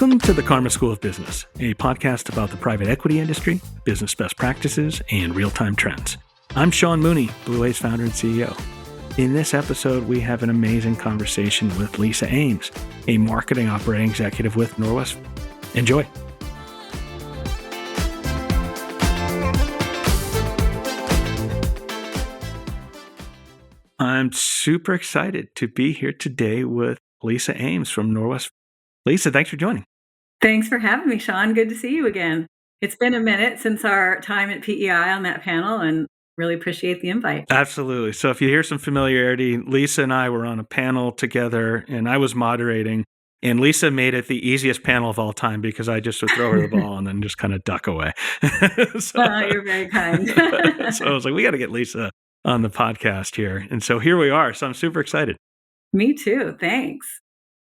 Welcome to the Karma School of Business, a podcast about the private equity industry, business best practices, and real-time trends. I'm Sean Mooney, Blue A's founder and CEO. In this episode, we have an amazing conversation with Lisa Ames, a marketing operating executive with Norwest. Enjoy. I'm super excited to be here today with Lisa Ames from Norwest. Lisa, thanks for joining. Thanks for having me, Sean. Good to see you again. It's been a minute since our time at PEI on that panel, and really appreciate the invite. Absolutely. So if you hear some familiarity, Lisa and I were on a panel together, and I was moderating, and Lisa made it the easiest panel of all time because I just would throw her the ball and then just kind of duck away. You're very kind. So I was like, we got to get Lisa on the podcast here. And so here we are. So I'm super excited. Me too. Thanks.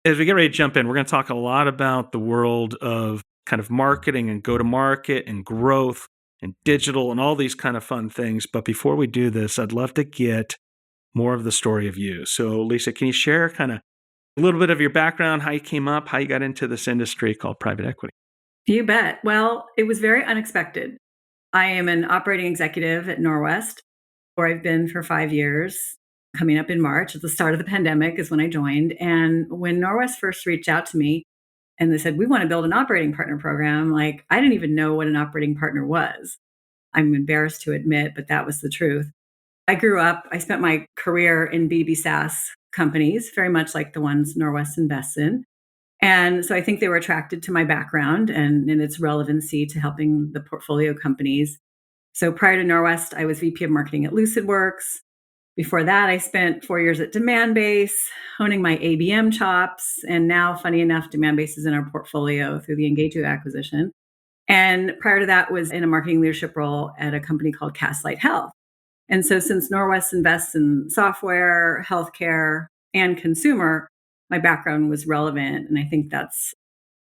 As we get ready to jump in, we're going to talk a lot about the world of kind of marketing and go-to-market and growth and digital and all these kind of fun things. But before we do this, I'd love to get more of the story of you. So Lisa, can you share kind of a little bit of your background, how you came up, how you got into this industry called private equity? You bet. Well, it was very unexpected. I am an operating executive at Norwest, where I've been for 5 years. Coming up in March, at the start of the pandemic is when I joined. And when Norwest first reached out to me and they said, we want to build an operating partner program, like I didn't even know what an operating partner was. I'm embarrassed to admit, but that was the truth. I spent my career in B2B SaaS companies, very much like the ones Norwest invests in. And so I think they were attracted to my background and its relevancy to helping the portfolio companies. So prior to Norwest, I was VP of marketing at LucidWorks. Before that, I spent 4 years at Demandbase, honing my ABM chops. And now, funny enough, Demandbase is in our portfolio through the Engagio acquisition. And prior to that was in a marketing leadership role at a company called Castlight Health. And so since Norwest invests in software, healthcare, and consumer, my background was relevant. And I think that's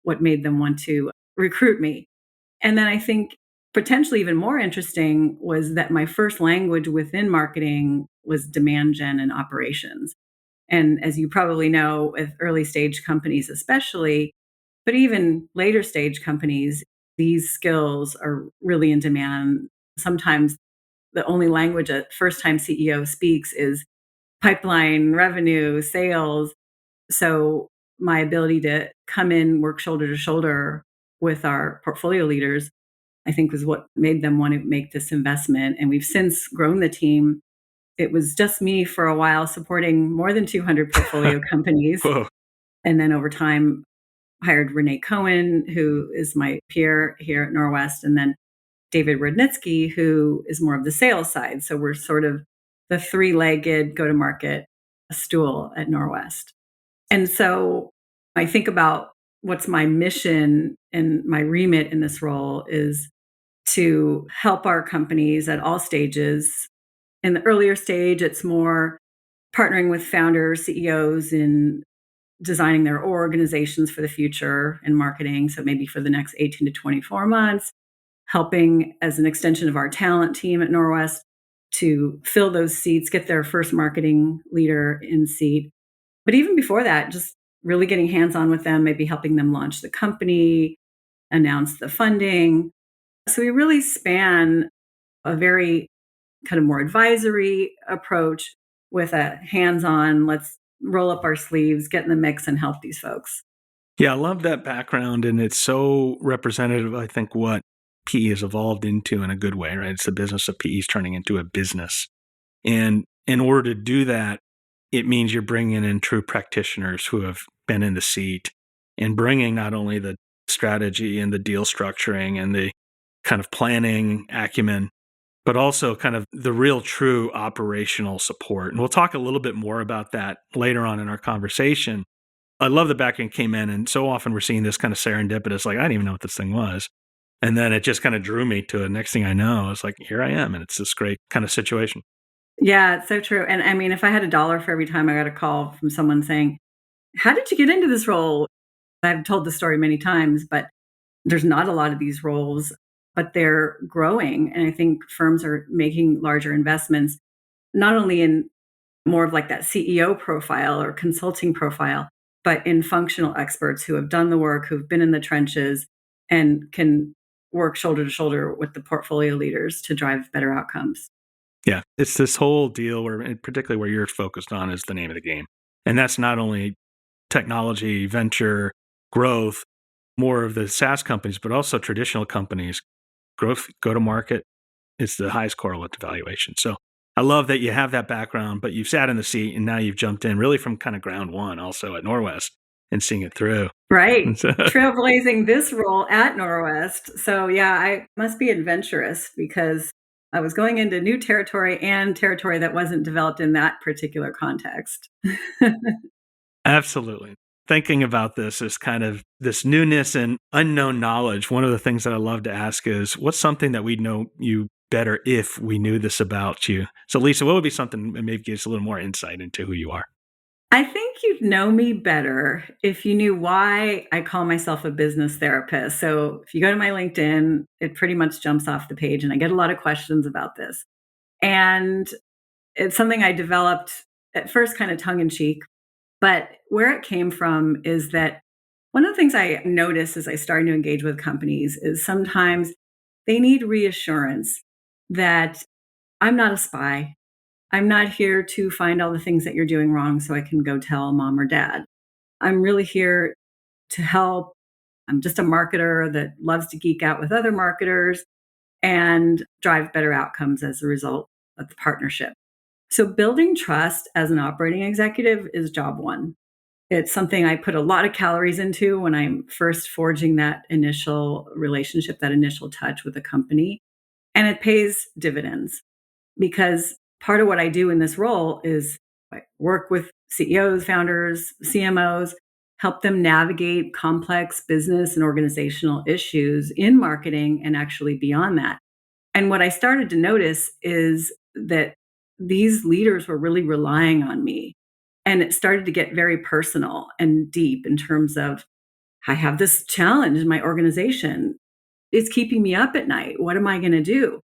what made them want to recruit me. And then I think potentially even more interesting was that my first language within marketing was demand gen and operations. And as you probably know, with early stage companies especially, but even later stage companies, these skills are really in demand. Sometimes the only language a first time CEO speaks is pipeline, revenue, sales. So my ability to come in, work shoulder to shoulder with our portfolio leaders, I think was what made them want to make this investment. And we've since grown the team. It was just me for a while supporting more than 200 portfolio companies. Whoa. And then over time, hired Renee Cohen, who is my peer here at Norwest, and then David Rudnitsky, who is more of the sales side. So we're sort of the three-legged go-to-market stool at Norwest. And so I think about what's my mission and my remit in this role is to help our companies at all stages. In the earlier stage, it's more partnering with founders, CEOs in designing their organizations for the future and marketing. So maybe for the next 18 to 24 months, helping as an extension of our talent team at Norwest to fill those seats, get their first marketing leader in seat. But even before that, just really getting hands-on with them, maybe helping them launch the company, announce the funding. So we really span a very kind of more advisory approach with a hands-on, let's roll up our sleeves, get in the mix and help these folks. Yeah, I love that background. And it's so representative, I think, what PE has evolved into in a good way, right? It's the business of PEs turning into a business. And in order to do that, it means you're bringing in true practitioners who have been in the seat and bringing not only the strategy and the deal structuring and the kind of planning acumen, but also kind of the real true operational support. And we'll talk a little bit more about that later on in our conversation. I love the backend came in, and so often we're seeing this kind of serendipitous, like, I didn't even know what this thing was. And then it just kind of drew me to it. Next thing I know, it's like, here I am. And it's this great kind of situation. Yeah, it's so true. And I mean, if I had $1 for every time I got a call from someone saying, how did you get into this role? I've told the story many times, but there's not a lot of these roles, but they're growing. And I think firms are making larger investments, not only in more of like that CEO profile or consulting profile, but in functional experts who have done the work, who've been in the trenches, and can work shoulder to shoulder with the portfolio leaders to drive better outcomes. Yeah, it's this whole deal where, and particularly where you're focused on, is the name of the game. And that's not only technology, venture, growth, more of the SaaS companies, but also traditional companies. Growth, go to market, is the highest correlate to valuation. So I love that you have that background, but you've sat in the seat and now you've jumped in really from kind of ground one also at Norwest and seeing it through. Right. Trailblazing this role at Norwest. So yeah, I must be adventurous because I was going into new territory and territory that wasn't developed in that particular context. Absolutely. Thinking about this as kind of this newness and unknown knowledge, one of the things that I love to ask is, what's something that we'd know you better if we knew this about you? So Lisa, what would be something that maybe gives a little more insight into who you are? I think you'd know me better if you knew why I call myself a business therapist. So if you go to my LinkedIn, it pretty much jumps off the page, and I get a lot of questions about this. And it's something I developed at first kind of tongue in cheek, but where it came from is that one of the things I notice as I started to engage with companies is sometimes they need reassurance that I'm not a spy. I'm not here to find all the things that you're doing wrong so I can go tell mom or dad. I'm really here to help. I'm just a marketer that loves to geek out with other marketers and drive better outcomes as a result of the partnership. So, building trust as an operating executive is job one. It's something I put a lot of calories into when I'm first forging that initial relationship, that initial touch with a company. And it pays dividends because part of what I do in this role is I work with CEOs, founders, CMOs, help them navigate complex business and organizational issues in marketing and actually beyond that. And what I started to notice is that these leaders were really relying on me. And it started to get very personal and deep in terms of, I have this challenge in my organization. It's keeping me up at night. What am I going to do?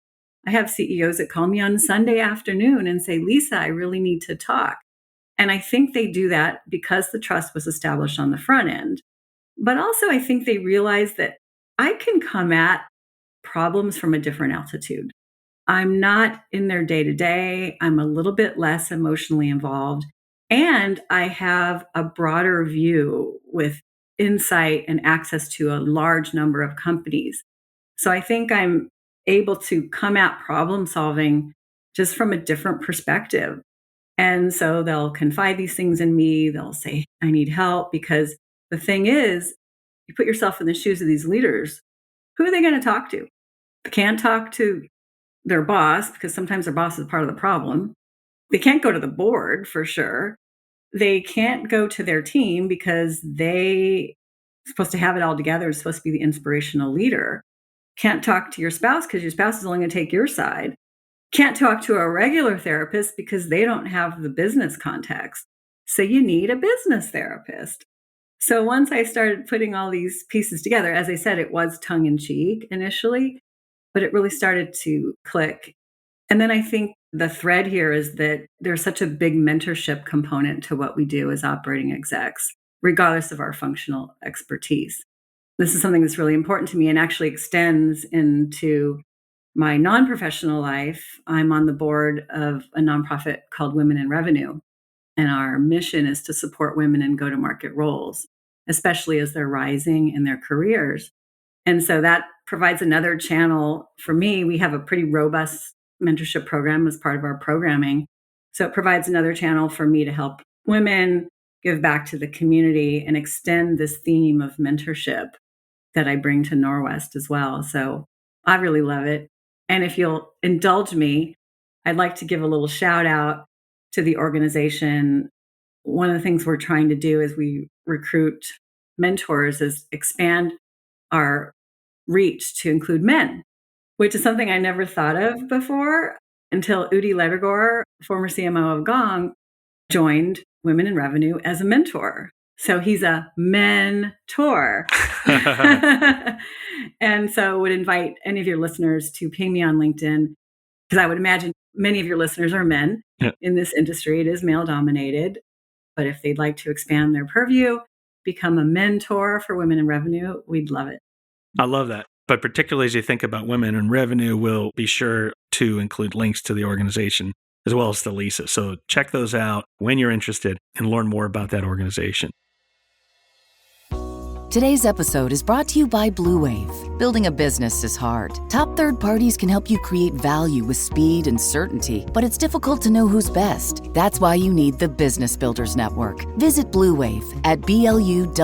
I have CEOs that call me on Sunday afternoon and say, Lisa, I really need to talk. And I think they do that because the trust was established on the front end. But also, I think they realize that I can come at problems from a different altitude. I'm not in their day to day. I'm a little bit less emotionally involved. And I have a broader view with insight and access to a large number of companies. So I think I'm able to come at problem solving just from a different perspective. And so they'll confide these things in me. They'll say, I need help. Because the thing is, you put yourself in the shoes of these leaders, who are they going to talk to? They can't talk to their boss because sometimes their boss is part of the problem. They can't go to the board for sure. They can't go to their team because they supposed to have it all together. It's supposed to be the inspirational leader. Can't talk to your spouse because your spouse is only going to take your side. Can't talk to a regular therapist because they don't have the business context. So you need a business therapist. So once I started putting all these pieces together, as I said, it was tongue in cheek initially, but it really started to click. And then I think the thread here is that there's such a big mentorship component to what we do as operating execs, regardless of our functional expertise. This is something that's really important to me and actually extends into my non-professional life. I'm on the board of a nonprofit called Women in Revenue. And our mission is to support women in go-to-market roles, especially as they're rising in their careers. And so that provides another channel for me. We have a pretty robust mentorship program as part of our programming. So it provides another channel for me to help women give back to the community and extend this theme of mentorship that I bring to Norwest as well. So I really love it. And if you'll indulge me, I'd like to give a little shout out to the organization. One of the things we're trying to do as we recruit mentors is expand our reach to include men, which is something I never thought of before until Udi Ledergor, former CMO of Gong, joined Women in Revenue as a mentor. So he's a mentor. And so would invite any of your listeners to ping me on LinkedIn, because I would imagine many of your listeners are men. Yeah. In this industry. It is male dominated. But if they'd like to expand their purview, become a mentor for women in revenue, we'd love it. I love that. But particularly as you think about women in revenue, we'll be sure to include links to the organization as well as to Lisa. So check those out when you're interested and learn more about that organization. Today's episode is brought to you by Blue Wave. Building a business is hard. Top third parties can help you create value with speed and certainty, but it's difficult to know who's best. That's why you need the Business Builders Network. Visit Blue Wave at BLUWAVE.net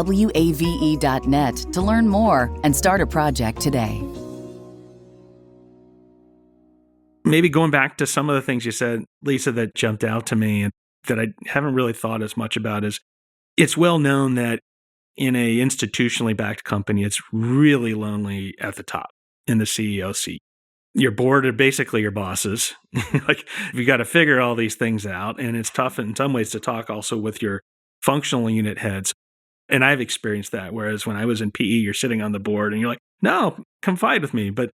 to learn more and start a project today. Maybe going back to some of the things you said, Lisa, that jumped out to me and that I haven't really thought as much about is it's well known that in a institutionally backed company, it's really lonely at the top in the CEO seat. Your board are basically your bosses. Like you got to figure all these things out. And it's tough in some ways to talk also with your functional unit heads. And I've experienced that. Whereas when I was in PE, you're sitting on the board and you're like, no, confide with me. But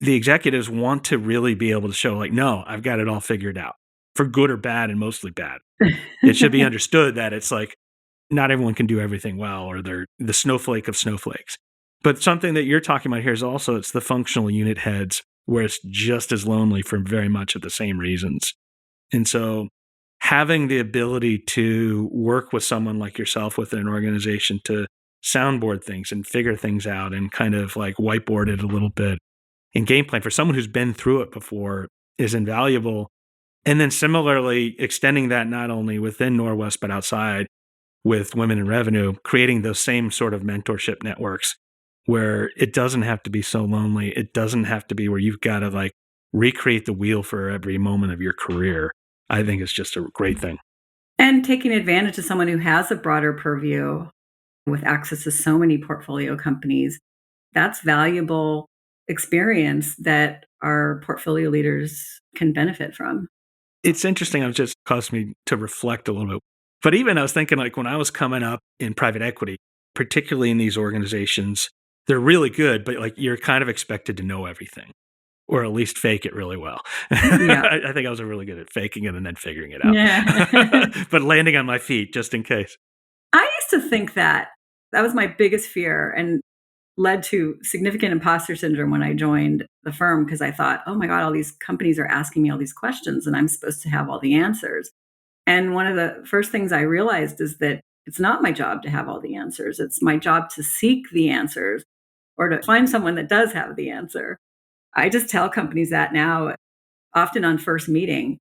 the executives want to really be able to show like, no, I've got it all figured out for good or bad and mostly bad. It should be understood that it's like, not everyone can do everything well, or they're the snowflake of snowflakes. But something that you're talking about here is also it's the functional unit heads where it's just as lonely for very much of the same reasons. And so having the ability to work with someone like yourself within an organization to soundboard things and figure things out and kind of like whiteboard it a little bit and game plan for someone who's been through it before is invaluable. And then similarly, extending that not only within Norwest, but outside with women in revenue, creating those same sort of mentorship networks where it doesn't have to be so lonely. It doesn't have to be where you've got to like recreate the wheel for every moment of your career. I think it's just a great thing. And taking advantage of someone who has a broader purview with access to so many portfolio companies, that's valuable experience that our portfolio leaders can benefit from. It's interesting. It just caused me to reflect a little bit. But even I was thinking like when I was coming up in private equity, particularly in these organizations, they're really good, but like you're kind of expected to know everything or at least fake it really well. Yeah. I think I was really good at faking it and then figuring it out, Yeah. but landing on my feet just in case. I used to think that was my biggest fear and led to significant imposter syndrome when I joined the firm because I thought, oh my God, all these companies are asking me all these questions and I'm supposed to have all the answers. And one of the first things I realized is that it's not my job to have all the answers. It's my job to seek the answers or to find someone that does have the answer. I just tell companies that now, often on first meeting.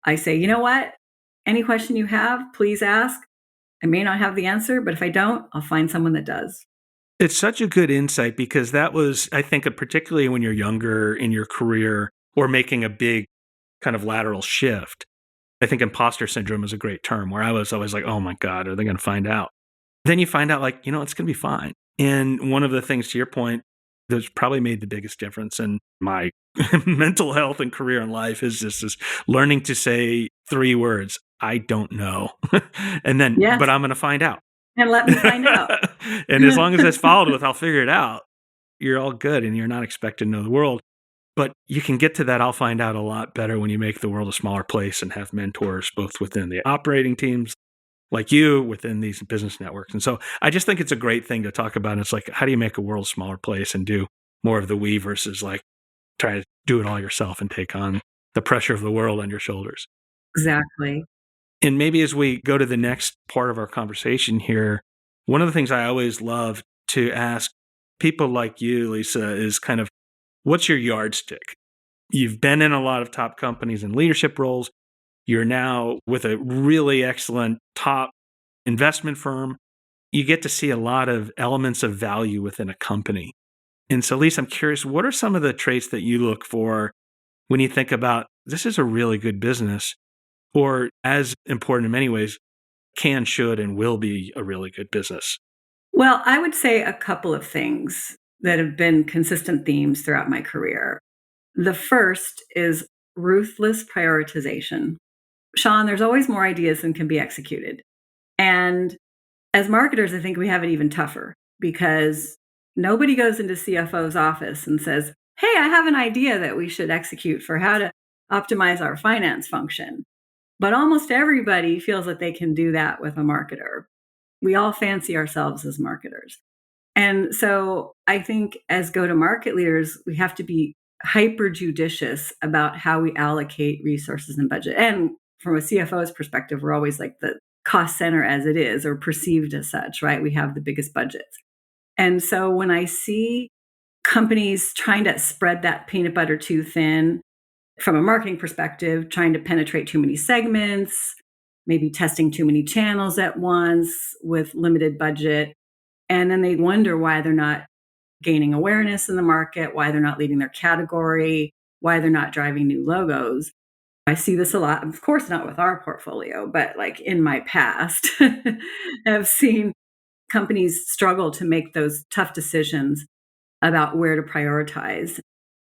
I say, you know what? Any question you have, please ask. I may not have the answer, but if I don't, I'll find someone that does. It's such a good insight because that was, I think, particularly when you're younger in your career or making a big kind of lateral shift. I think imposter syndrome is a great term where I was always like, oh my God, are they going to find out? Then you find out like, it's going to be fine. And one of the things to your point that's probably made the biggest difference in my mental health and career in life is just this learning to say 3 words, I don't know. And then, Yes. but I'm going to find out. And let me find out. And as long as it's followed with, I'll figure it out, you're all good and you're not expected to know the world. But you can get to that, I'll find out a lot better when you make the world a smaller place and have mentors both within the operating teams like you within these business networks. And so I just think it's a great thing to talk about. It's like, how do you make a world a smaller place and do more of the we versus like try to do it all yourself and take on the pressure of the world on your shoulders. Exactly. And maybe as we go to the next part of our conversation here, one of the things I always love to ask people like you, Lisa, is kind of, what's your yardstick? You've been in a lot of top companies and leadership roles. You're now with a really excellent top investment firm. You get to see a lot of elements of value within a company. And so, Lisa, I'm curious, what are some of the traits that you look for when you think about this is a really good business, or as important in many ways, can, should, and will be a really good business? Well, I would say a couple of things that have been consistent themes throughout my career. The first is ruthless prioritization. Sean, there's always more ideas than can be executed. And as marketers, I think we have it even tougher because nobody goes into CFO's office and says, hey, I have an idea that we should execute for how to optimize our finance function. But almost everybody feels that they can do that with a marketer. We all fancy ourselves as marketers. And so I think as go-to-market leaders, we have to be hyper judicious about how we allocate resources and budget. And from a CFO's perspective, we're always like the cost center as it is, or perceived as such, right? We have the biggest budgets. And so when I see companies trying to spread that peanut butter too thin from a marketing perspective, trying to penetrate too many segments, maybe testing too many channels at once with limited budget, and then they wonder why they're not gaining awareness in the market, why they're not leading their category, why they're not driving new logos. I see this a lot, of course, not with our portfolio, but like in my past, I've seen companies struggle to make those tough decisions about where to prioritize.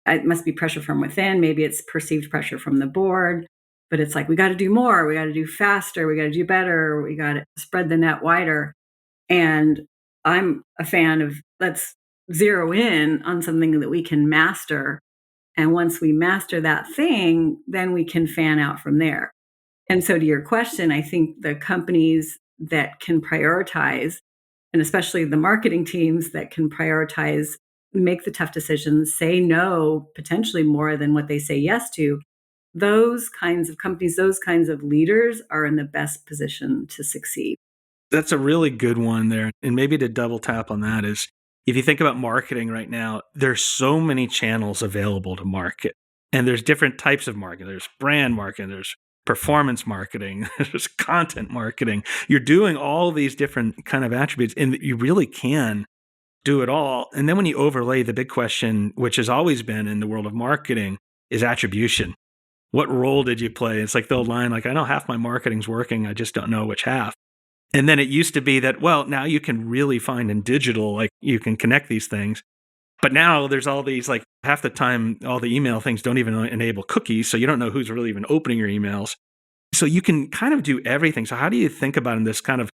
It must be pressure from within. Maybe it's perceived pressure from the board, but it's like, we got to do more. We got to do faster. We got to do better. We got to spread the net wider. And I'm a fan of, let's zero in on something that we can master. And once we master that thing, then we can fan out from there. And so to your question, I think the companies that can prioritize, and especially the marketing teams that can prioritize, make the tough decisions, say no, potentially more than what they say yes to, those kinds of companies, those kinds of leaders are in the best position to succeed. That's a really good one there. And maybe to double tap on that is, if you think about marketing right now, there's so many channels available to market. And there's different types of marketing. There's brand marketing, there's performance marketing, there's content marketing. You're doing all these different kind of attributes, and you really can do it all. And then when you overlay the big question, which has always been in the world of marketing, is attribution. What role did you play? It's like the old line, like, I know half my marketing's working, I just don't know which half. And then it used to be that, well, now you can really find in digital, like you can connect these things. But now there's all these, like half the time, all the email things don't even enable cookies. So you don't know who's really even opening your emails. So you can kind of do everything. So how do you think about in this kind of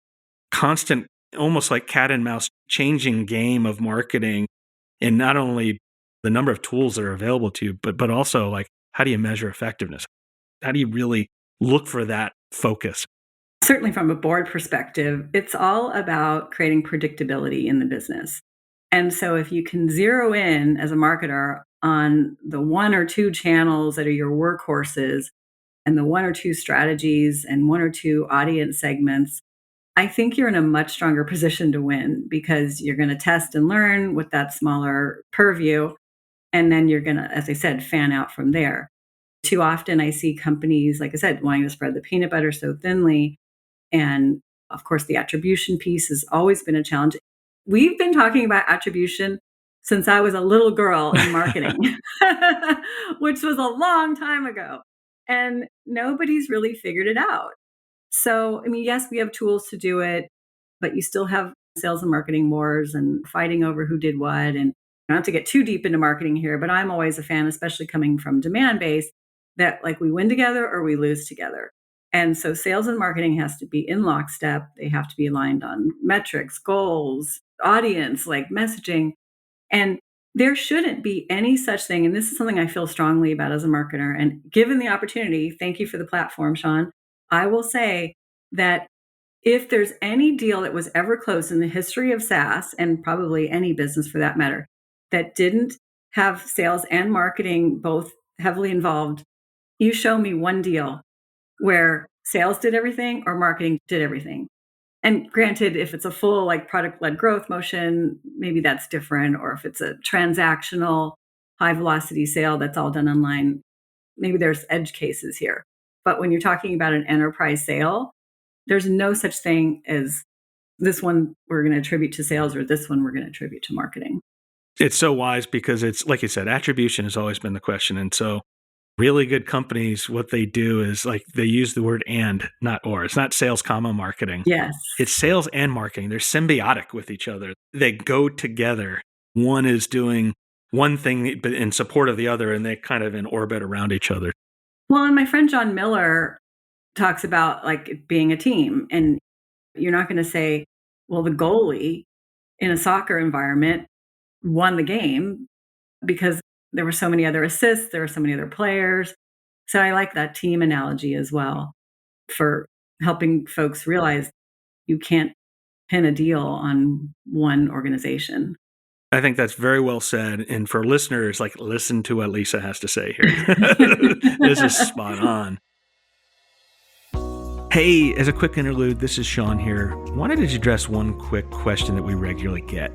constant, almost like cat and mouse changing game of marketing, and not only the number of tools that are available to you, but also like, how do you measure effectiveness? How do you really look for that focus? Certainly from a board perspective, it's all about creating predictability in the business. And so if you can zero in as a marketer on the one or two channels that are your workhorses and the one or two strategies and one or two audience segments, I think you're in a much stronger position to win, because you're going to test and learn with that smaller purview. And then you're going to, as I said, fan out from there. Too often I see companies, like I said, wanting to spread the peanut butter so thinly. And of course, the attribution piece has always been a challenge. We've been talking about attribution since I was a little girl in marketing, which was a long time ago. And nobody's really figured it out. So, I mean, yes, we have tools to do it, but you still have sales and marketing wars and fighting over who did what. And not to get too deep into marketing here, but I'm always a fan, especially coming from demand based, that like we win together or we lose together. And so sales and marketing has to be in lockstep. They have to be aligned on metrics, goals, audience, like messaging. And there shouldn't be any such thing. And this is something I feel strongly about as a marketer. And given the opportunity, thank you for the platform, Sean. I will say that if there's any deal that was ever closed in the history of SaaS, and probably any business for that matter, that didn't have sales and marketing both heavily involved, you show me one deal where sales did everything or marketing did everything. And granted, if it's a full like product-led growth motion, maybe that's different. Or if it's a transactional high velocity sale that's all done online, maybe there's edge cases here. But when you're talking about an enterprise sale, there's no such thing as this one we're going to attribute to sales or this one we're going to attribute to marketing. It's so wise, because it's, like you said, attribution has always been the question. And so really good companies, what they do is like they use the word and, not or. It's not sales comma marketing. Yes. It's sales and marketing. They're symbiotic with each other. They go together. One is doing one thing but in support of the other, and they kind of in orbit around each other. Well, and my friend John Miller talks about like it being a team. And you're not going to say, well, the goalie in a soccer environment won the game because there were so many other assists, there were so many other players. So I like that team analogy as well for helping folks realize you can't pin a deal on one organization. I think that's very well said. And for listeners, like, listen to what Lisa has to say here. This is spot on. Hey, as a quick interlude, this is Sean here. Wanted to address one quick question that we regularly get.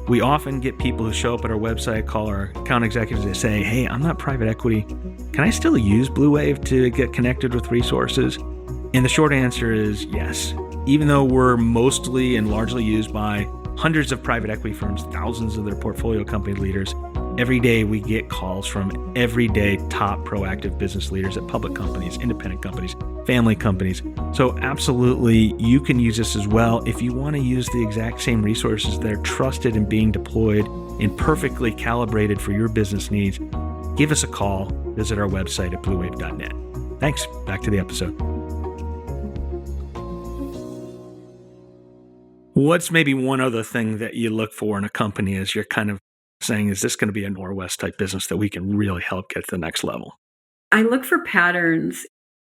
We often get people who show up at our website, call our account executives, and say, hey, I'm not private equity. Can I still use Blue Wave to get connected with resources? And the short answer is yes. Even though we're mostly and largely used by hundreds of private equity firms, thousands of their portfolio company leaders, every day we get calls from everyday top proactive business leaders at public companies, independent companies, family companies. So absolutely, you can use this as well. If you want to use the exact same resources that are trusted and being deployed and perfectly calibrated for your business needs, give us a call. Visit our website at bluewave.net. Thanks. Back to the episode. What's maybe one other thing that you look for in a company as you're kind of saying, is this going to be a Norwest type business that we can really help get to the next level? I look for patterns.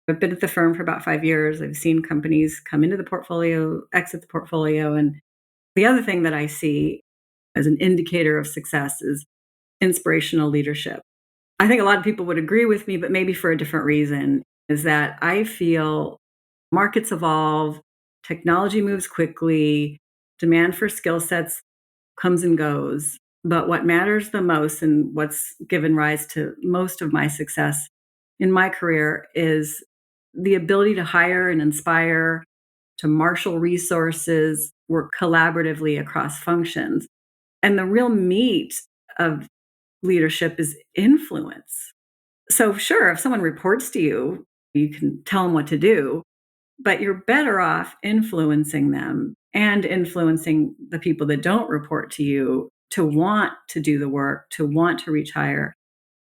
I've been at the firm for about 5 years. I've seen companies come into the portfolio, exit the portfolio. And the other thing that I see as an indicator of success is inspirational leadership. I think a lot of people would agree with me, but maybe for a different reason, is that I feel markets evolve, technology moves quickly, demand for skill sets comes and goes. But what matters the most and what's given rise to most of my success in my career is the ability to hire and inspire, to marshal resources, work collaboratively across functions. And the real meat of leadership is influence. So, sure, if someone reports to you, you can tell them what to do, but you're better off influencing them and influencing the people that don't report to you to want to do the work, to want to reach higher.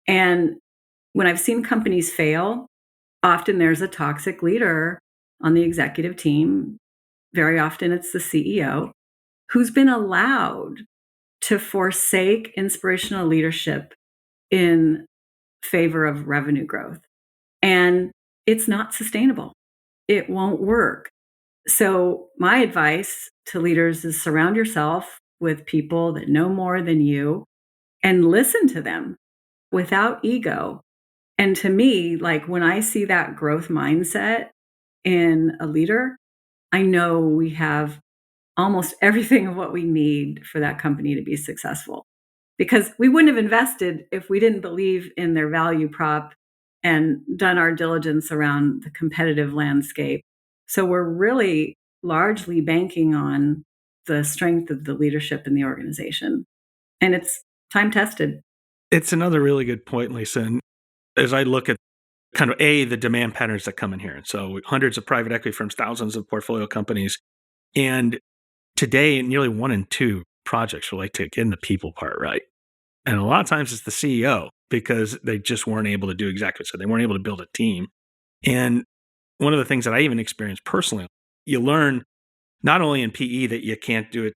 And when I've seen companies fail, often there's a toxic leader on the executive team. Very often it's the CEO who's been allowed to forsake inspirational leadership in favor of revenue growth. And it's not sustainable. It won't work. So my advice to leaders is surround yourself with people that know more than you and listen to them without ego. And to me, like when I see that growth mindset in a leader, I know we have almost everything of what we need for that company to be successful. Because we wouldn't have invested if we didn't believe in their value prop and done our diligence around the competitive landscape. So we're really largely banking on the strength of the leadership in the organization. And it's time tested. It's another really good point, Lisa. And as I look at kind of the demand patterns that come in here. And so hundreds of private equity firms, thousands of portfolio companies. And today, nearly 1 in 2 projects relate to getting the people part right. And a lot of times it's the CEO because they just weren't able to do exactly so. They weren't able to build a team. And one of the things that I even experienced personally, you learn not only in PE that you can't do it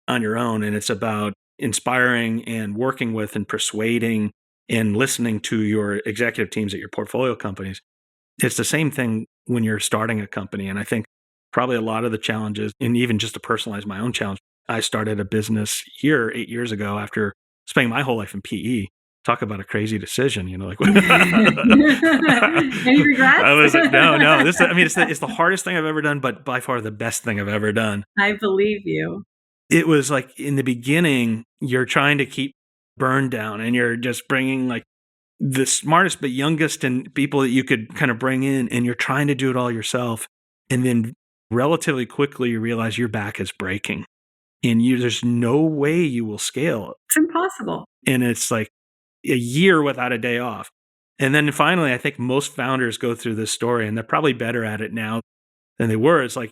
on your own, and it's about inspiring and working with and persuading and listening to your executive teams at your portfolio companies. It's the same thing when you're starting a company. And I think probably a lot of the challenges, and even just to personalize my own challenge, I started a business here 8 years ago after spending my whole life in PE. Talk about a crazy decision, like. Any regrets? I was like, no. It's the hardest thing I've ever done, but by far the best thing I've ever done. I believe you. It was like in the beginning, you're trying to keep burn down, and you're just bringing like the smartest but youngest and people that you could kind of bring in, and you're trying to do it all yourself. And then relatively quickly, you realize your back is breaking, and there's no way you will scale. It's impossible. And it's like a year without a day off. And then finally, I think most founders go through this story, and they're probably better at it now than they were. It's like,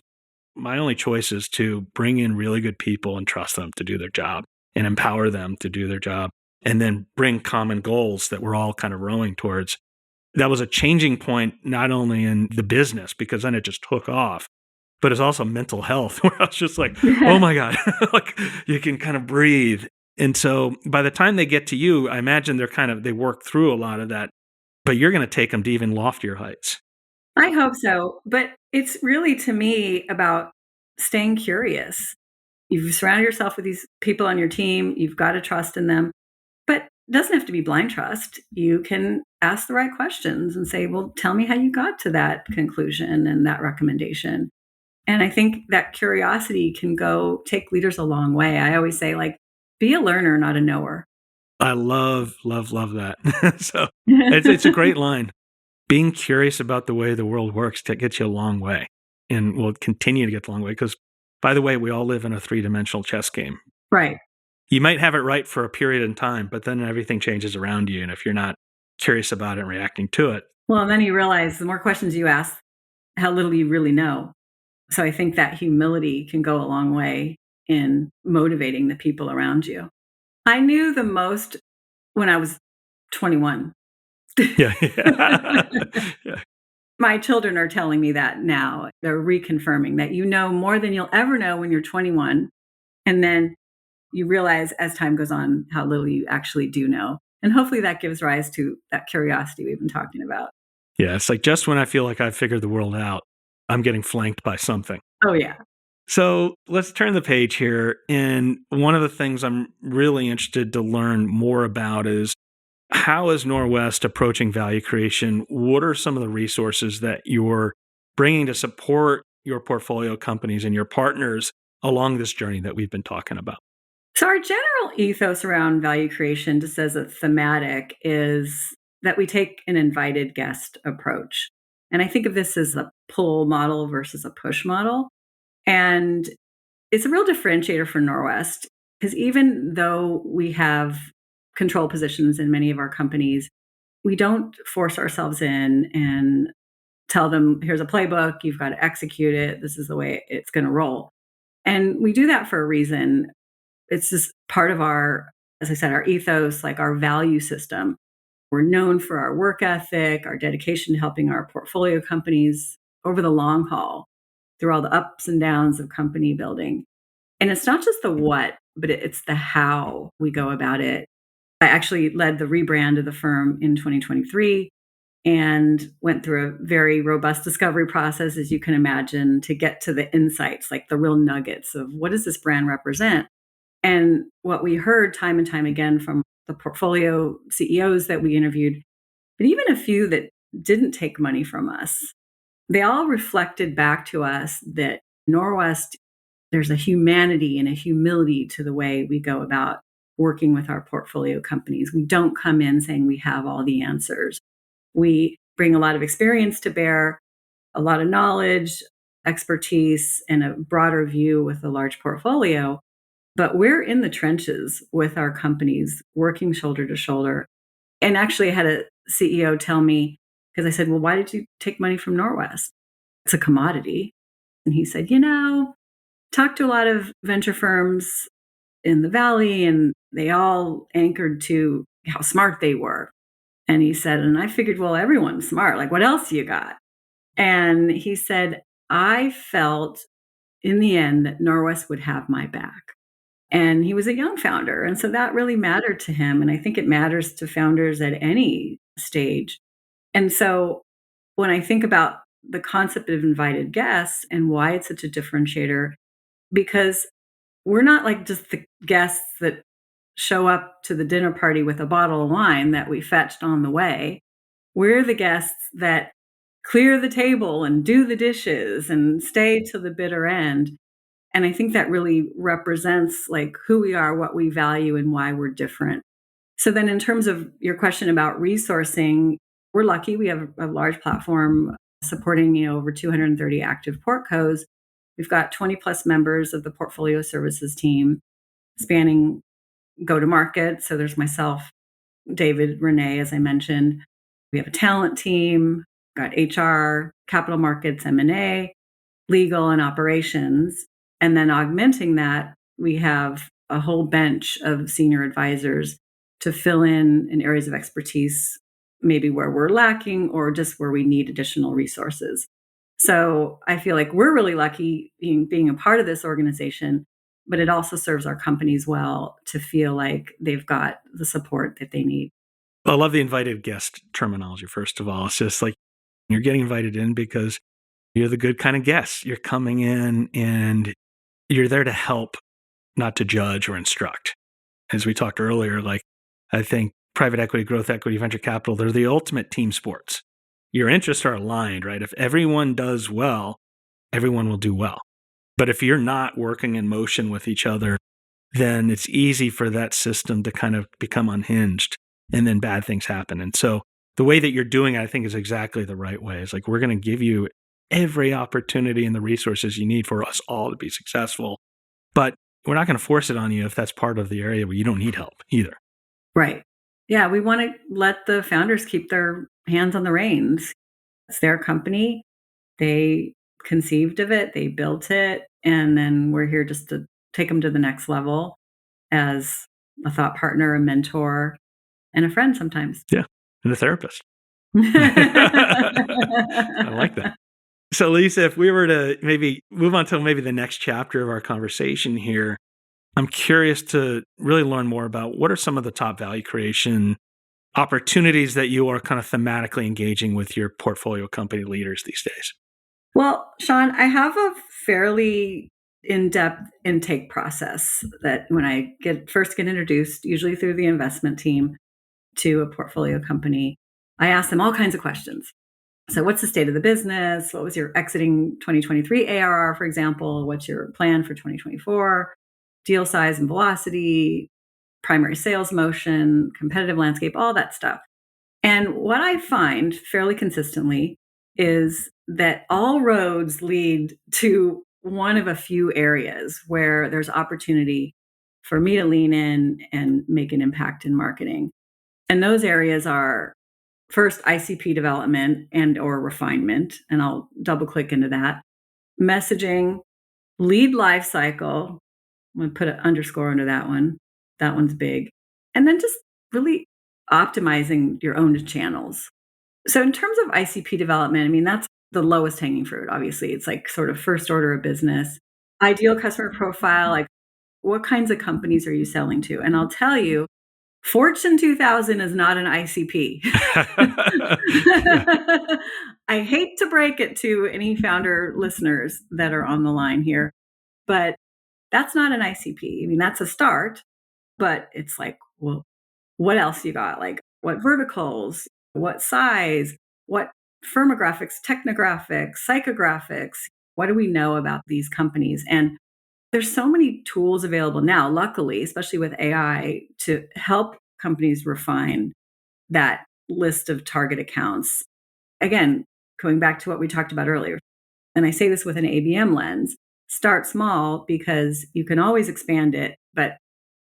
my only choice is to bring in really good people and trust them to do their job and empower them to do their job, and then bring common goals that we're all kind of rowing towards. That was a changing point, not only in the business, because then it just took off, but it's also mental health, where I was just like, oh my God, like you can kind of breathe. And so by the time they get to you, I imagine they work through a lot of that, but you're going to take them to even loftier heights. I hope so. But it's really, to me, about staying curious. You've surrounded yourself with these people on your team. You've got to trust in them. But it doesn't have to be blind trust. You can ask the right questions and say, well, tell me how you got to that conclusion and that recommendation. And I think that curiosity can take leaders a long way. I always say, like, be a learner, not a knower. I love that. So it's a great line. Being curious about the way the world works gets you a long way, and will continue to get the long way. Because, by the way, we all live in a 3-dimensional chess game. Right. You might have it right for a period in time, but then everything changes around you. And if you're not curious about it and reacting to it. Well, and then you realize the more questions you ask, how little you really know. So I think that humility can go a long way in motivating the people around you. I knew the most when I was 21. Yeah. My children are telling me that now. They're reconfirming that you know more than you'll ever know when you're 21. And then you realize as time goes on how little you actually do know. And hopefully that gives rise to that curiosity we've been talking about. Yeah, it's like just when I feel like I've figured the world out, I'm getting flanked by something. Oh, yeah. So let's turn the page here. And one of the things I'm really interested to learn more about is, how is Norwest approaching value creation? What are some of the resources that you're bringing to support your portfolio companies and your partners along this journey that we've been talking about? So our general ethos around value creation, just as a thematic, is that we take an invited guest approach. And I think of this as a pull model versus a push model. And it's a real differentiator for Norwest, because even though we have control positions in many of our companies, we don't force ourselves in and tell them, here's a playbook, you've got to execute it, this is the way it's going to roll. And we do that for a reason. It's just part of our, as I said, our ethos, like our value system. We're known for our work ethic, our dedication to helping our portfolio companies over the long haul through all the ups and downs of company building. And it's not just the what, but it's the how we go about it. I actually led the rebrand of the firm in 2023 and went through a very robust discovery process, as you can imagine, to get to the insights, like the real nuggets of what does this brand represent? And what we heard time and time again from the portfolio CEOs that we interviewed, but even a few that didn't take money from us, they all reflected back to us that Norwest, there's a humanity and a humility to the way we go about working with our portfolio companies. We don't come in saying we have all the answers. We bring a lot of experience to bear, a lot of knowledge, expertise, and a broader view with a large portfolio. But we're in the trenches with our companies, working shoulder to shoulder. And actually, I had a CEO tell me, because I said, well, why did you take money from Norwest? It's a commodity. And he said, talked to a lot of venture firms in the Valley, and they all anchored to how smart they were. And he said, and I figured, well, everyone's smart. Like, what else you got? And he said, I felt in the end that Norwest would have my back. And he was a young founder. And so that really mattered to him. And I think it matters to founders at any stage. And so when I think about the concept of invited guests and why it's such a differentiator, because we're not like just the guests that show up to the dinner party with a bottle of wine that we fetched on the way. We're the guests that clear the table and do the dishes and stay to the bitter end. And I think that really represents like who we are, what we value, and why we're different. So then in terms of your question about resourcing, we're lucky. We have a large platform supporting over 230 active portcos. We've got 20 plus members of the portfolio services team spanning go-to-market. So there's myself, David, Renee, as I mentioned. We have a talent team, got HR, capital markets, M&A, legal, and operations. And then augmenting that, we have a whole bench of senior advisors to fill in areas of expertise, maybe where we're lacking or just where we need additional resources. So I feel like we're really lucky being a part of this organization, but it also serves our companies well to feel like they've got the support that they need. I love the invited guest terminology, first of all. It's just like you're getting invited in because you're the good kind of guest. You're coming in and you're there to help not to judge or instruct. As we talked earlier, like I think private equity, growth equity, venture capital, they're the ultimate team sports. Your interests are aligned, right? If everyone does well, everyone will do well. But if you're not working in motion with each other, then it's easy for that system to kind of become unhinged and then bad things happen. And so the way that you're doing it, I think, is exactly the right way. It's like, we're going to give you every opportunity and the resources you need for us all to be successful. But we're not going to force it on you if that's part of the area where you don't need help either. Right. Yeah, we want to let the founders keep their hands on the reins. It's their company. They conceived of it, they built it, and then we're here just to take them to the next level as a thought partner, a mentor, and a friend sometimes. Yeah, and a therapist. I like that. So Lisa, if we were to maybe move on to maybe the next chapter of our conversation here, I'm curious to really learn more about what are some of the top value creation opportunities that you are kind of thematically engaging with your portfolio company leaders these days. Well, Sean, I have a fairly in-depth intake process that when I first get introduced, usually through the investment team, to a portfolio company, I ask them all kinds of questions. So what's the state of the business? What was your exiting 2023 ARR, for example? What's your plan for 2024? Deal size and velocity, primary sales motion, competitive landscape, all that stuff. And what I find fairly consistently is that all roads lead to one of a few areas where there's opportunity for me to lean in and make an impact in marketing. And those areas are first ICP development and or refinement, and I'll double click into that. Messaging, lead life cycle. I'm going to put an underscore under that one. That one's big. And then just really optimizing your own channels. So in terms of ICP development, I mean, that's the lowest hanging fruit, obviously. It's like sort of first order of business. Ideal customer profile, like what kinds of companies are you selling to? And I'll tell you, Fortune 2000 is not an ICP. I hate to break it to any founder listeners that are on the line here, but that's not an ICP. I mean, that's a start, but it's like, well, what else you got? Like what verticals, what size, what firmographics, technographics, psychographics, what do we know about these companies? And there's so many tools available now, luckily, especially with AI, to help companies refine that list of target accounts. Again, going back to what we talked about earlier, and I say this with an ABM lens, start small because you can always expand it, but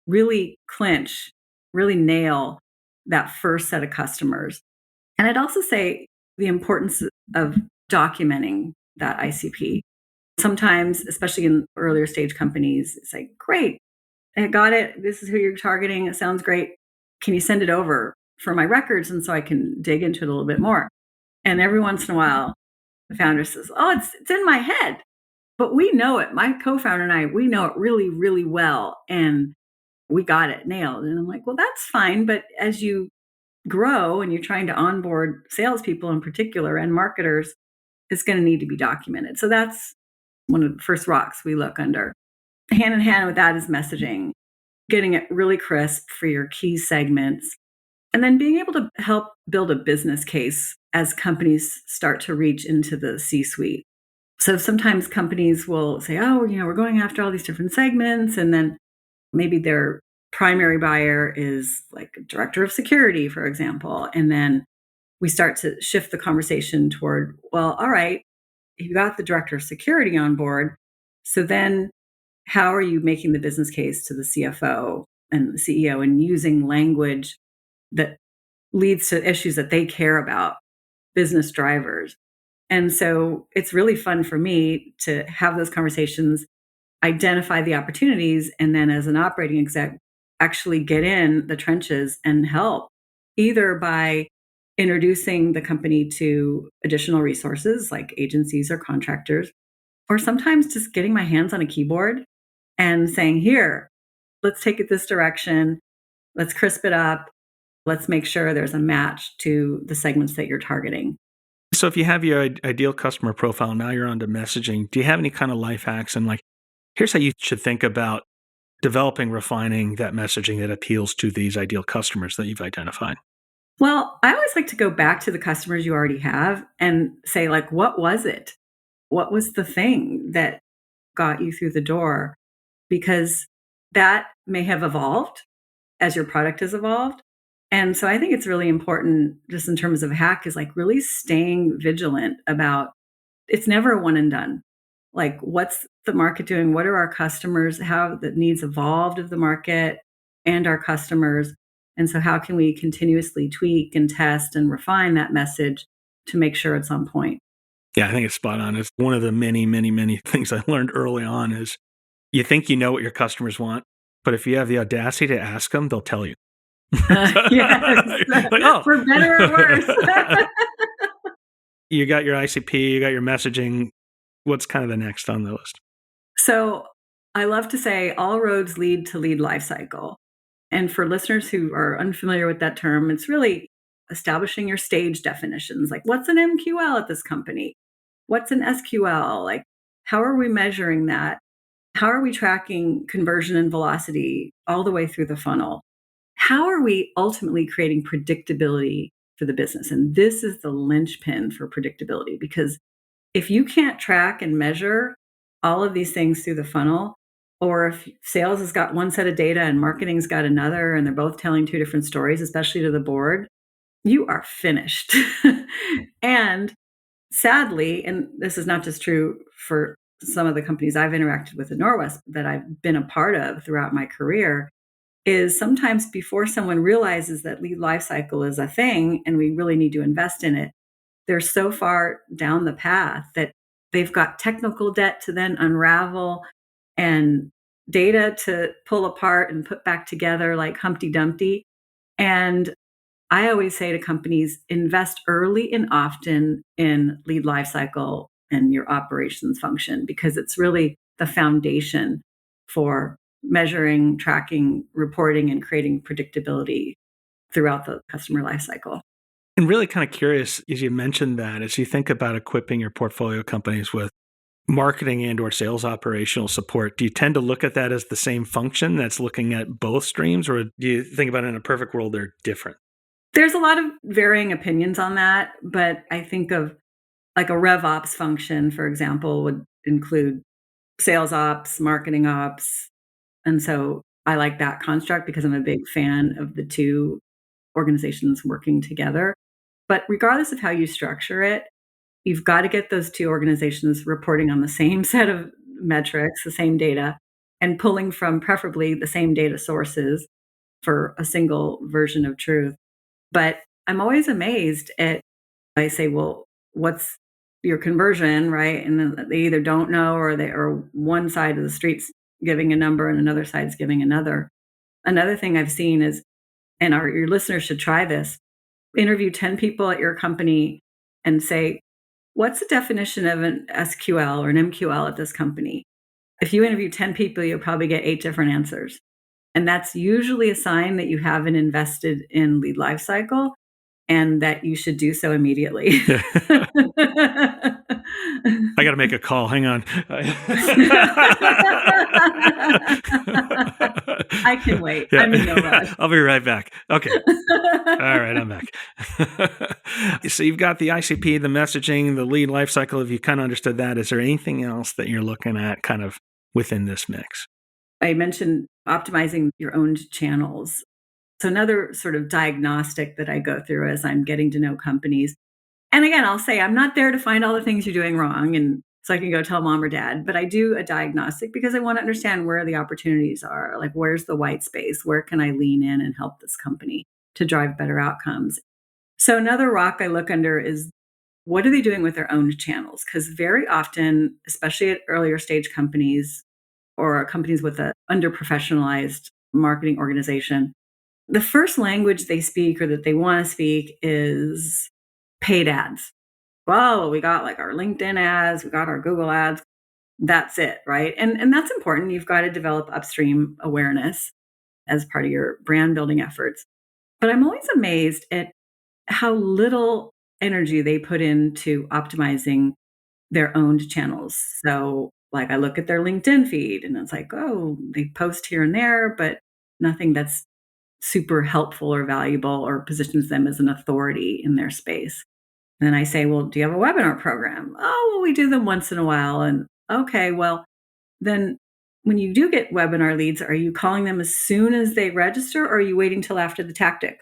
really clinch, really nail that first set of customers. And I'd also say the importance of documenting that ICP. Sometimes, especially in earlier stage companies, it's like, great, I got it. This is who you're targeting. It sounds great. Can you send it over for my records? And so I can dig into it a little bit more. And every once in a while, the founder says, oh, it's in my head. But we know it. My co-founder and I, we know it really, really well. And we got it nailed. And I'm like, well, that's fine. But as you grow and you're trying to onboard salespeople in particular and marketers, it's going to need to be documented. So that's one of the first rocks we look under. Hand in hand with that is messaging, getting it really crisp for your key segments, and then being able to help build a business case as companies start to reach into the C-suite. So sometimes companies will say, oh, we're going after all these different segments, and then maybe their primary buyer is like a director of security, for example. And then we start to shift the conversation toward, well, all right, you got the director of security on board. So then how are you making the business case to the CFO and the CEO and using language that leads to issues that they care about, business drivers? And so it's really fun for me to have those conversations, identify the opportunities, and then as an operating exec, actually get in the trenches and help, either by introducing the company to additional resources like agencies or contractors, or sometimes just getting my hands on a keyboard and saying, here, let's take it this direction. Let's crisp it up. Let's make sure there's a match to the segments that you're targeting. So if you have your ideal customer profile, now you're on to messaging. Do you have any kind of life hacks? And like, here's how you should think about developing, refining that messaging that appeals to these ideal customers that you've identified? Well, I always like to go back to the customers you already have and say, like, what was it? What was the thing that got you through the door? Because that may have evolved as your product has evolved. And so I think it's really important, just in terms of hack, is like really staying vigilant about, it's never a one and done. Like, what's the market doing? What are our customers? How the needs evolved of the market and our customers? And so, how can we continuously tweak and test and refine that message to make sure it's on point? Yeah, I think it's spot on. It's one of the many, many, many things I learned early on is you think you know what your customers want, but if you have the audacity to ask them, they'll tell you. Yes, Like, oh. for better or worse. You got your ICP, you got your messaging. What's kind of the next on the list? So I love to say all roads lead to lead lifecycle. And for listeners who are unfamiliar with that term, it's really establishing your stage definitions. Like, what's an MQL at this company? What's an SQL? Like, how are we measuring that? How are we tracking conversion and velocity all the way through the funnel? How are we ultimately creating predictability for the business? And this is the linchpin for predictability, because if you can't track and measure all of these things through the funnel, or if sales has got one set of data and marketing's got another, and they're both telling two different stories, especially to the board, you are finished. And sadly, and this is not just true for some of the companies I've interacted with at Norwest that I've been a part of throughout my career, is sometimes before someone realizes that lead lifecycle is a thing and we really need to invest in it, they're so far down the path that they've got technical debt to then unravel and data to pull apart and put back together like Humpty Dumpty. And I always say to companies, invest early and often in lead lifecycle and your operations function, because it's really the foundation for measuring, tracking, reporting, and creating predictability throughout the customer lifecycle. And really kind of curious, as you mentioned that, as you think about equipping your portfolio companies with marketing and or sales operational support, do you tend to look at that as the same function that's looking at both streams, or do you think about it in a perfect world they're different? There's a lot of varying opinions on that, but I think of like a rev ops function, for example, would include sales ops, marketing ops. And so I like that construct because I'm a big fan of the two organizations working together. But regardless of how you structure it, you've got to get those two organizations reporting on the same set of metrics, the same data, and pulling from preferably the same data sources for a single version of truth. But I'm always amazed at, I say, well, what's your conversion, right? And then they either don't know, or one side of the street's giving a number and another side's giving another. Another thing I've seen is, and your listeners should try this, interview 10 people at your company and say, what's the definition of an SQL or an MQL at this company? If you interview 10 people, you'll probably get 8 different answers. And that's usually a sign that you haven't invested in lead lifecycle and that you should do so immediately. I got to make a call. Hang on. I can wait. Yeah. I'm in no rush. I'll be right back. Okay. All right, I'm back. So you've got the ICP, the messaging, the lead lifecycle. If you kind of understood that, is there anything else that you're looking at kind of within this mix? I mentioned optimizing your own channels. So another sort of diagnostic that I go through as I'm getting to know companies. And again, I'll say I'm not there to find all the things you're doing wrong and so I can go tell mom or dad, but I do a diagnostic because I want to understand where the opportunities are. Like, where's the white space? Where can I lean in and help this company to drive better outcomes? So another rock I look under is, what are they doing with their own channels? Because very often, especially at earlier stage companies or companies with an under-professionalized marketing organization, the first language they speak or that they want to speak is paid ads. Well, we got like our LinkedIn ads, we got our Google ads. That's it, right? And that's important. You've got to develop upstream awareness as part of your brand building efforts. But I'm always amazed at how little energy they put into optimizing their owned channels. So Like I look at their LinkedIn feed and it's like, oh, they post here and there, but nothing that's super helpful or valuable or positions them as an authority in their space. Then I say, well, do you have a webinar program? Oh, well, we do them once in a while. And okay, well, then when you do get webinar leads, are you calling them as soon as they register or are you waiting till after the tactic?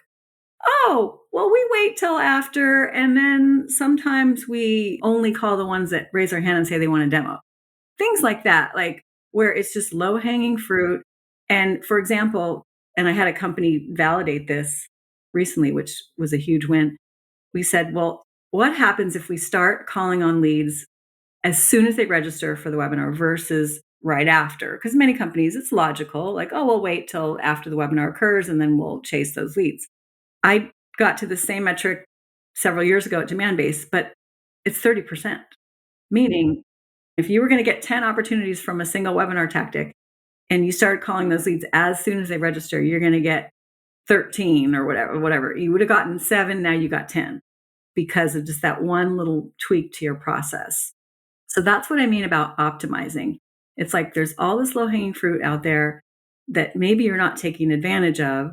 Oh, well, we wait till after. And then sometimes we only call the ones that raise their hand and say they want a demo. Things like that, like where it's just low hanging fruit. And for example, and I had a company validate this recently, which was a huge win. We said, well, what happens if we start calling on leads as soon as they register for the webinar versus right after? Because many companies, it's logical, like, oh, we'll wait till after the webinar occurs and then we'll chase those leads. I got to the same metric several years ago at Demandbase, but it's 30%, meaning if you were going to get 10 opportunities from a single webinar tactic and you started calling those leads as soon as they register, you're going to get 13 or whatever. You would have gotten 7, now you got 10 because of just that one little tweak to your process. So that's what I mean about optimizing. It's like there's all this low-hanging fruit out there that maybe you're not taking advantage of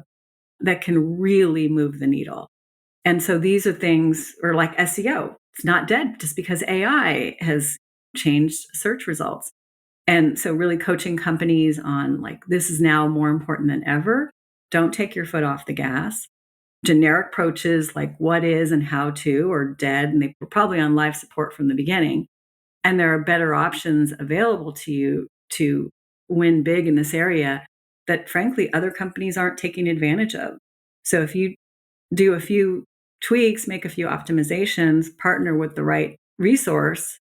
that can really move the needle. And so these are things, or like SEO, it's not dead just because AI has changed search results. And so really coaching companies on like, this is now more important than ever. Don't take your foot off the gas. Generic approaches like what is and how to are dead, and they were probably on life support from the beginning. And there are better options available to you to win big in this area that frankly other companies aren't taking advantage of. So if you do a few tweaks, make a few optimizations, partner with the right resource,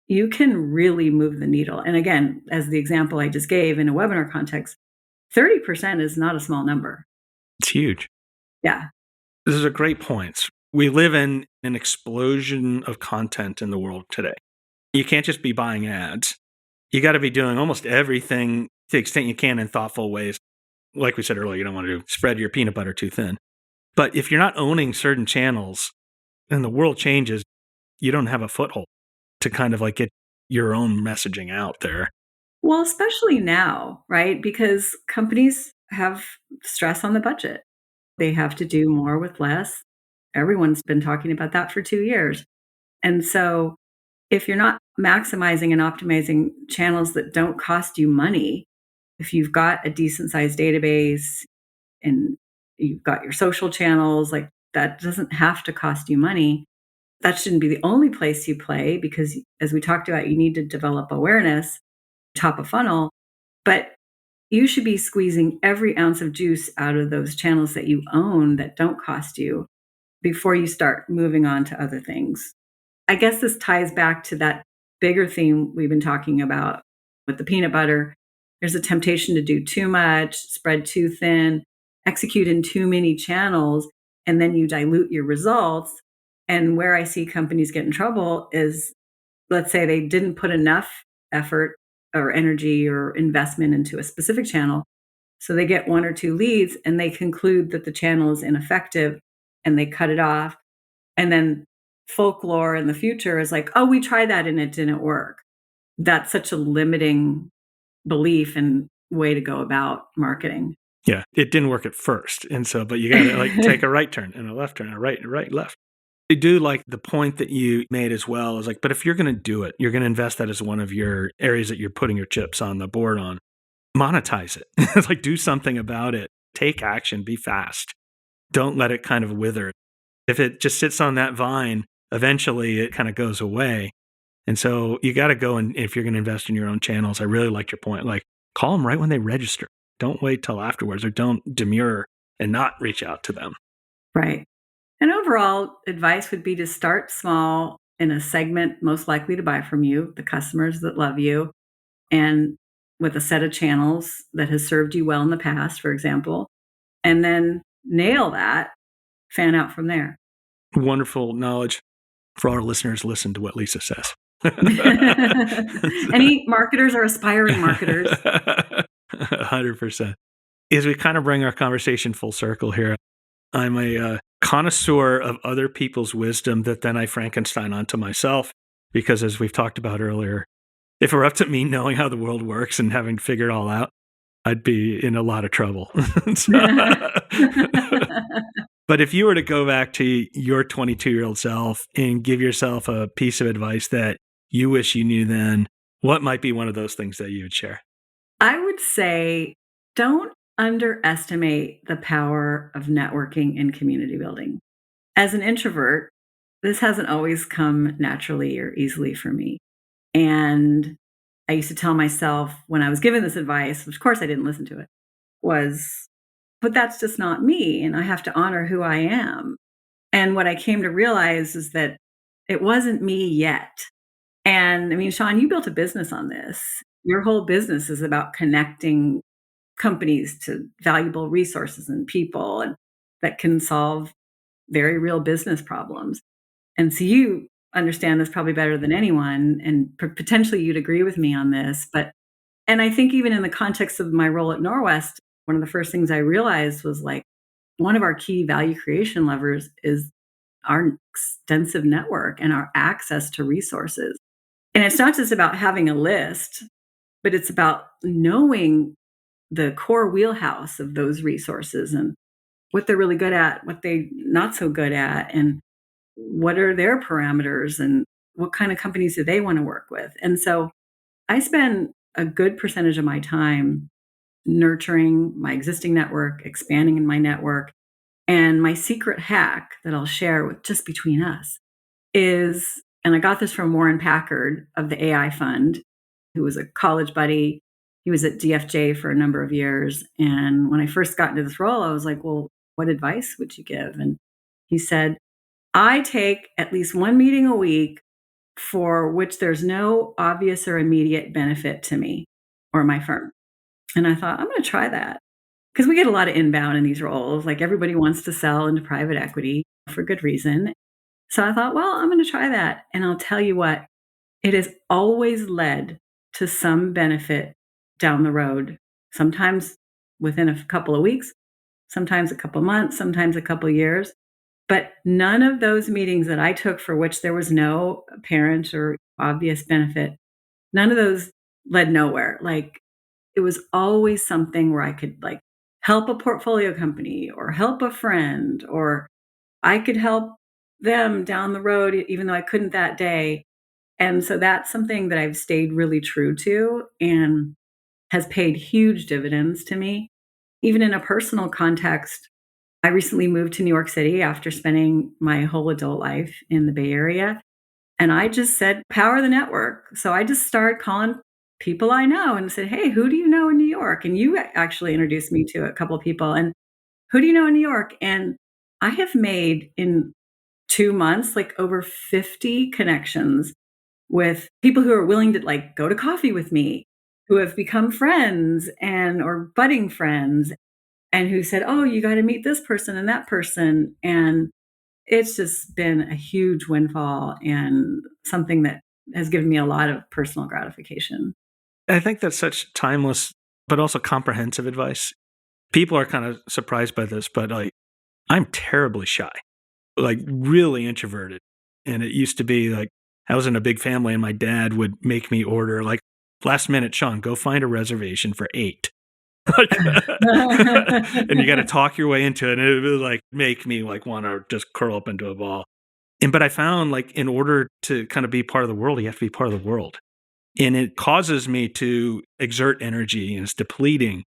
you can really move the needle. And again, as the example I just gave in a webinar context, 30% is not a small number. It's huge. Yeah. These are great points. We live in an explosion of content in the world today. You can't just be buying ads. You got to be doing almost everything to the extent you can in thoughtful ways. Like we said earlier, you don't want to spread your peanut butter too thin. But if you're not owning certain channels and the world changes, you don't have a foothold to kind of like get your own messaging out there. Well, especially now, right? Because companies have stress on the budget. They have to do more with less. Everyone's been talking about that for 2 years. And so if you're not maximizing and optimizing channels that don't cost you money, if you've got a decent sized database and you've got your social channels, like that doesn't have to cost you money. That shouldn't be the only place you play because, as we talked about, you need to develop awareness, top of funnel, but you should be squeezing every ounce of juice out of those channels that you own that don't cost you before you start moving on to other things. I guess this ties back to that bigger theme we've been talking about with the peanut butter. There's a temptation to do too much, spread too thin, execute in too many channels, and then you dilute your results. And where I see companies get in trouble is, let's say they didn't put enough effort or energy or investment into a specific channel. So they get 1 or 2 leads and they conclude that the channel is ineffective and they cut it off. And then folklore in the future is like, oh, we tried that and it didn't work. That's such a limiting belief and way to go about marketing. Yeah, it didn't work at first. And so, but you got to like take a right turn and a left turn, a right, left. I do like the point that you made as well is like, but if you're going to do it, you're going to invest that as one of your areas that you're putting your chips on the board on, monetize it. It's like, do something about it. Take action, be fast. Don't let it kind of wither. If it just sits on that vine, eventually it kind of goes away. And so you got to go, and if you're going to invest in your own channels, I really like your point. Like, call them right when they register. Don't wait till afterwards, or don't demur and not reach out to them. Right. And overall advice would be to start small in a segment most likely to buy from you, the customers that love you, and with a set of channels that has served you well in the past, for example, and then nail that, fan out from there. Wonderful knowledge. For our listeners, listen to what Lisa says. Any marketers or aspiring marketers. 100%. As we kind of bring our conversation full circle here, I'm a connoisseur of other people's wisdom that then I Frankenstein onto myself, because as we've talked about earlier, If it were up to me knowing how the world works and having to figure it all out, I'd be in a lot of trouble. But if you were to go back to your 22-year-old self and give yourself a piece of advice that you wish you knew then, what might be one of those things that you would share? I would say don't underestimate the power of networking and community building. As an introvert, this hasn't always come naturally or easily for me. And I used to tell myself when I was given this advice, which of course I didn't listen to it, was, but that's just not me. And I have to honor who I am. And what I came to realize is that it wasn't me yet. And I mean, Sean, you built a business on this. Your whole business is about connecting companies to valuable resources and people and that can solve very real business problems. And so you understand this probably better than anyone, and potentially you'd agree with me on this. But, and I think even in the context of my role at Norwest, one of the first things I realized was like one of our key value creation levers is our extensive network and our access to resources. And it's not just about having a list, but it's about knowing the core wheelhouse of those resources and what they're really good at, what they're not so good at, and what are their parameters and what kind of companies do they want to work with. And so I spend a good percentage of my time nurturing my existing network, expanding in my network. And my secret hack that I'll share with just between us is, and I got this from Warren Packard of the AI Fund, who was a college buddy. He was at DFJ for a number of years. And when I first got into this role, I was like, well, what advice would you give? And he said, I take at least one meeting a week for which there's no obvious or immediate benefit to me or my firm. And I thought, I'm going to try that because we get a lot of inbound in these roles. Like everybody wants to sell into private equity for good reason. So I thought, well, I'm going to try that. And I'll tell you what, it has always led to some benefit down the road, sometimes within a couple of weeks, sometimes a couple of months, sometimes a couple of years. But none of those meetings that I took for which there was no apparent or obvious benefit, none of those led nowhere. Like it was always something where I could like help a portfolio company or help a friend, or I could help them down the road, even though I couldn't that day. And so that's something that I've stayed really true to and has paid huge dividends to me. Even in a personal context, I recently moved to New York City after spending my whole adult life in the Bay Area. And I just said, power the network. So I just started calling people I know and said, hey, who do you know in New York? And you actually introduced me to a couple of people. And who do you know in New York? And I have made in 2 months, like over 50 connections with people who are willing to like go to coffee with me, who have become friends and or budding friends, and who said, oh, you got to meet this person and that person. And it's just been a huge windfall and something that has given me a lot of personal gratification. I think that's such timeless, but also comprehensive advice. People are kind of surprised by this, but like, I'm terribly shy, like really introverted. And it used to be like, I was in a big family and my dad would make me order like last minute, Sean, go find a reservation for 8. And you got to talk your way into it. And it would like make me like want to just curl up into a ball. But I found like in order to kind of be part of the world, you have to be part of the world. And it causes me to exert energy and it's depleting,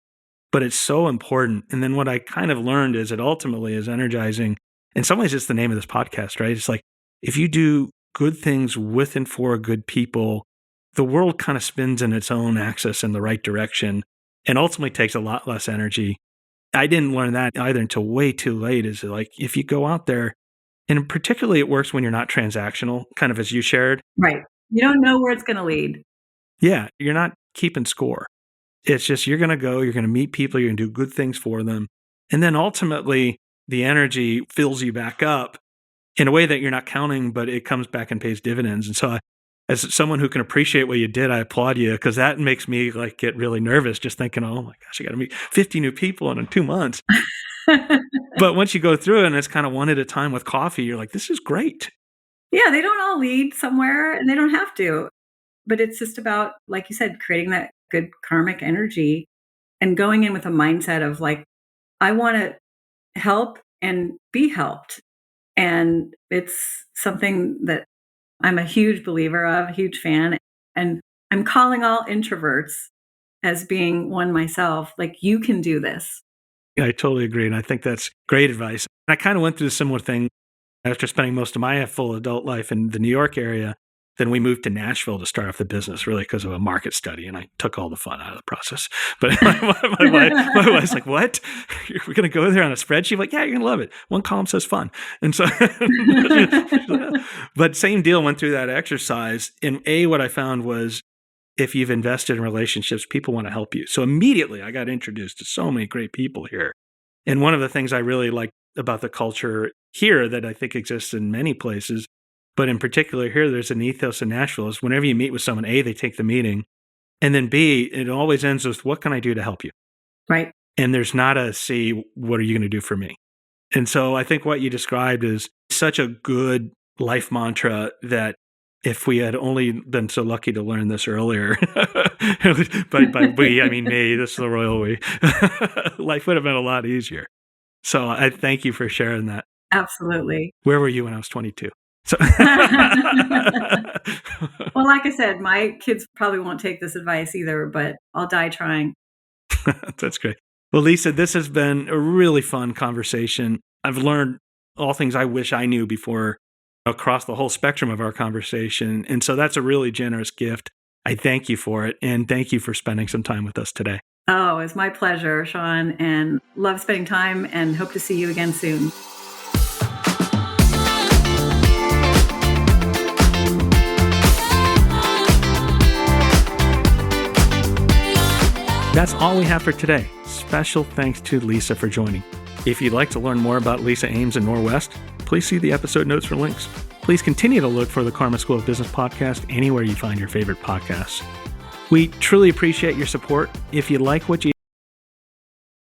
but it's so important. And then what I kind of learned is it ultimately is energizing. In some ways, it's the name of this podcast, right? It's like if you do good things with and for good people, the world kind of spins in its own axis in the right direction and ultimately takes a lot less energy. I didn't learn that either until way too late. Is like if you go out there, and particularly it works when you're not transactional, kind of as you shared. Right. You don't know where it's going to lead. Yeah, you're not keeping score. It's just you're going to go, you're going to meet people, you're going to do good things for them. And then ultimately, the energy fills you back up in a way that you're not counting, but it comes back and pays dividends. And so as someone who can appreciate what you did, I applaud you because that makes me like get really nervous just thinking, oh my gosh, I got to meet 50 new people in 2 months. But once you go through it and it's kind of one at a time with coffee, you're like, this is great. Yeah, they don't all lead somewhere and they don't have to. But it's just about, like you said, creating that good karmic energy and going in with a mindset of like, I want to help and be helped. And it's something that I'm a huge believer of, a huge fan. And I'm calling all introverts as being one myself, like, you can do this. Yeah, I totally agree. And I think that's great advice. I kind of went through a similar thing after spending most of my full adult life in the New York area. Then we moved to Nashville to start off the business, really because of a market study, and I took all the fun out of the process. But my wife's like, "What? We're going to go there on a spreadsheet?" I'm like, yeah, you're going to love it. One column says fun, and so. But same deal. Went through that exercise, and what I found was, if you've invested in relationships, people want to help you. So immediately, I got introduced to so many great people here, and one of the things I really like about the culture here that I think exists in many places, but in particular here, there's an ethos in Nashville is whenever you meet with someone, A, they take the meeting, and then B, it always ends with, what can I do to help you? Right. And there's not a C, what are you going to do for me? And so I think what you described is such a good life mantra that if we had only been so lucky to learn this earlier, by we, I mean me, this is the royal we, life would have been a lot easier. So I thank you for sharing that. Absolutely. Where were you when I was 22? So Well, like I said, my kids probably won't take this advice either, but I'll die trying. That's great. Well, Lisa, this has been a really fun conversation. I've learned all things I wish I knew before across the whole spectrum of our conversation. And so that's a really generous gift. I thank you for it. And thank you for spending some time with us today. Oh, it's my pleasure, Sean, and love spending time and hope to see you again soon. That's all we have for today. Special thanks to Lisa for joining. If you'd like to learn more about Lisa Ames and Norwest, please see the episode notes for links. Please continue to look for the Karma School of Business podcast anywhere you find your favorite podcasts. We truly appreciate your support. If you like what you